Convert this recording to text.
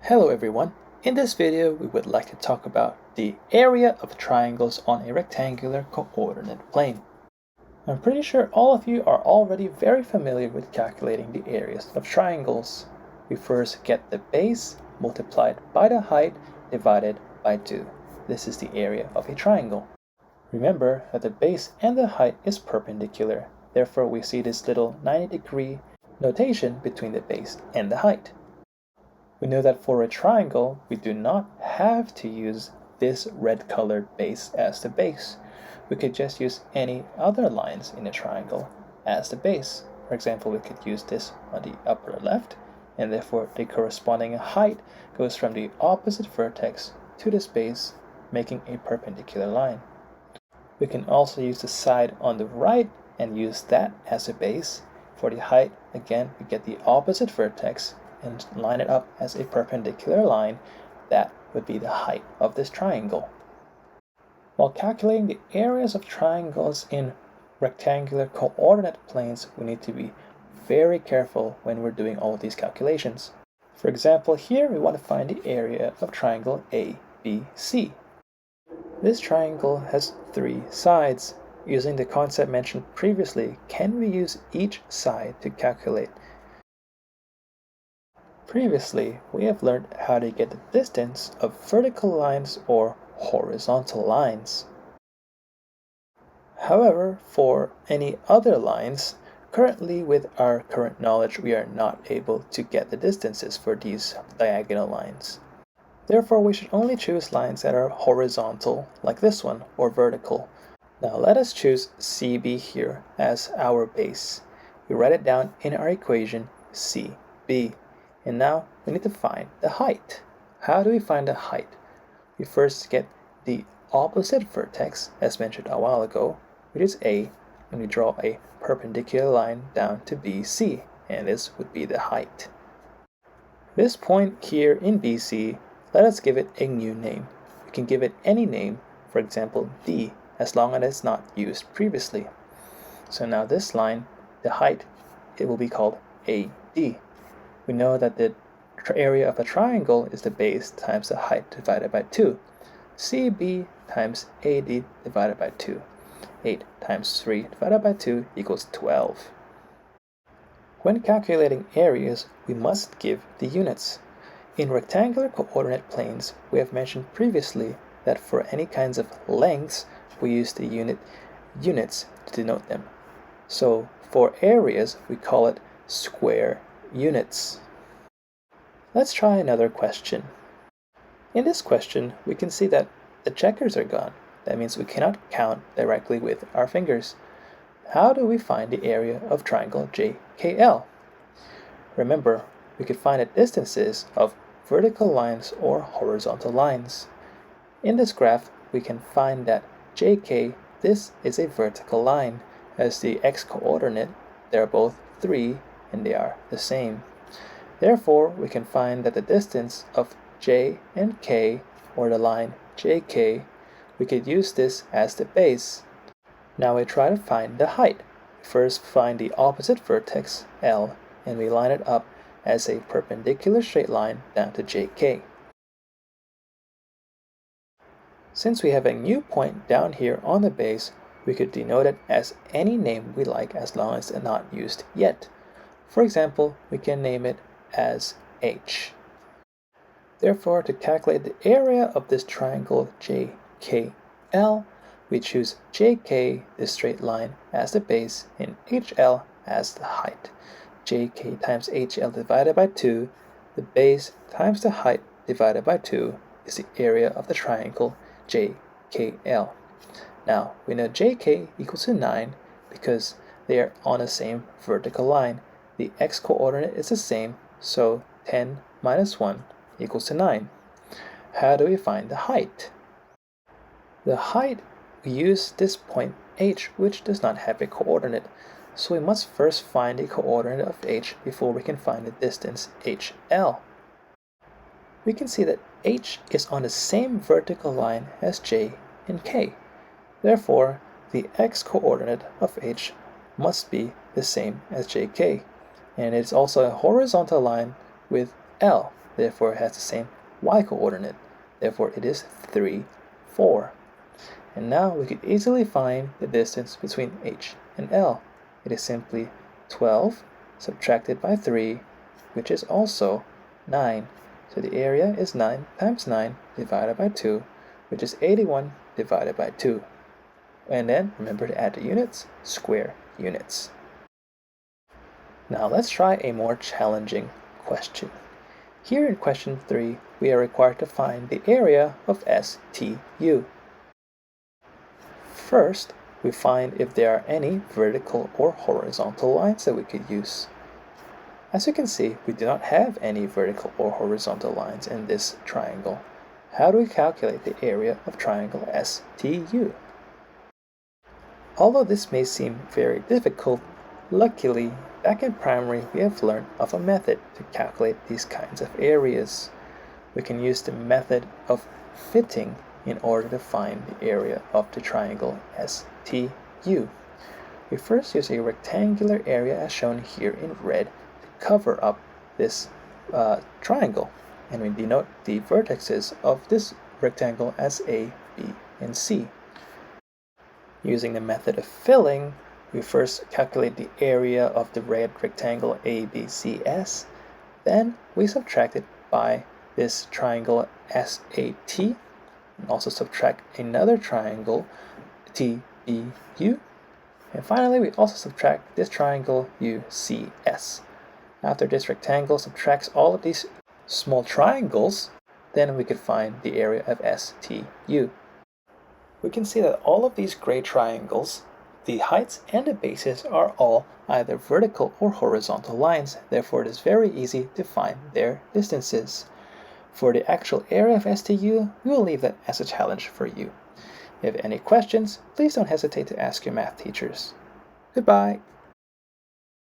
Hello everyone, in this video we would like to talk about the area of triangles on a rectangular coordinate plane. I'm pretty sure all of you are already very familiar with calculating the areas of triangles. We first get the base multiplied by the height divided by 2. This is the area of a triangle. Remember that the base and the height is perpendicular, therefore we see this little 90-degree notation between the base and the height. We know that for a triangle, we do not have to use this red-colored base as the base. We could just use any other lines in a triangle as the base. For example, we could use this on the upper left, and therefore the corresponding height goes from the opposite vertex to this base, making a perpendicular line. We can also use the side on the right and use that as a base. For the height, again, we get the opposite vertex and line it up as a perpendicular line. That would be the height of this triangle. While calculating the areas of triangles in rectangular coordinate planes, we need to be very careful when we're doing all of these calculations. For example, here we want to find the area of triangle ABC. This triangle has 3 sides. Using the concept mentioned previously, can we use each side to calculate? Previously, we have learned how to get the distance of vertical lines or horizontal lines. However, for any other lines, currently with our current knowledge, we are not able to get the distances for these diagonal lines. Therefore, we should only choose lines that are horizontal, like this one, or vertical. Now let us choose CB here as our base. We write it down in our equation CB. And now we need to find the height. How do we find the height? We first get the opposite vertex, as mentioned a while ago, which is A, and we draw a perpendicular line down to BC, and this would be the height. This point here in BC, let us give it a new name. We can give it any name, for example D, as long as it's not used previously. So now this line, the height, it will be called AD. We know that the area of a triangle is the base times the height divided by 2. CB times AD divided by 2. 8 times 3 divided by 2 equals 12. When calculating areas, we must give the units. In rectangular coordinate planes, we have mentioned previously that for any kinds of lengths, we use the units to denote them. So for areas, we call it square units. Let's try another question. In this question, we can see that the checkers are gone. That means we cannot count directly with our fingers. How do we find the area of triangle JKL? Remember, we could find the distances of vertical lines or horizontal lines. In this graph, we can find that JK, this is a vertical line. As the x-coordinate, they're both 3 and they are the same. Therefore, we can find that the distance of J and K, or the line JK, we could use this as the base. Now we try to find the height. First find the opposite vertex, L, and we line it up as a perpendicular straight line down to JK. Since we have a new point down here on the base, we could denote it as any name we like as long as it's not used yet. For example, we can name it as H. Therefore, to calculate the area of this triangle JKL, we choose JK, this straight line, as the base, and HL as the height. JK times HL divided by 2, the base times the height divided by 2 is the area of the triangle JKL. Now, we know JK equals to 9 because they are on the same vertical line. The x-coordinate is the same, so 10 minus 1 equals to 9. How do we find the height? The height, we use this point H, which does not have a coordinate. So we must first find the coordinate of H before we can find the distance HL. We can see that H is on the same vertical line as J and K. Therefore, the x-coordinate of H must be the same as JK, and it's also a horizontal line with L. therefore it has the same y-coordinate, therefore it is 3, 4. And now we could easily find the distance between H and L. It is simply 12 subtracted by 3, which is also 9. So the area is 9 times 9 divided by 2, which is 81 divided by 2. And then remember to add the units, square units. Now let's try a more challenging question. Here in question 3, we are required to find the area of STU. First, we find if there are any vertical or horizontal lines that we could use. As you can see, we do not have any vertical or horizontal lines in this triangle. How do we calculate the area of triangle STU? Although this may seem very difficult, luckily, back in primary we have learned of a method to calculate these kinds of areas. We can use the method of fitting in order to find the area of the triangle STU. We first use a rectangular area as shown here in red to cover up this triangle, and we denote the vertices of this rectangle as A, B, and C. Using the method of filling, we first calculate the area of the red rectangle ABCS, then we subtract it by this triangle SAT, and also subtract another triangle TBU, and finally we also subtract this triangle UCS. After this rectangle subtracts all of these small triangles, then we could find the area of STU. We can see that all of these gray triangles, the heights and the bases are all either vertical or horizontal lines, therefore it is very easy to find their distances. For the actual area of STU, we will leave that as a challenge for you. If you have any questions, please don't hesitate to ask your math teachers. Goodbye!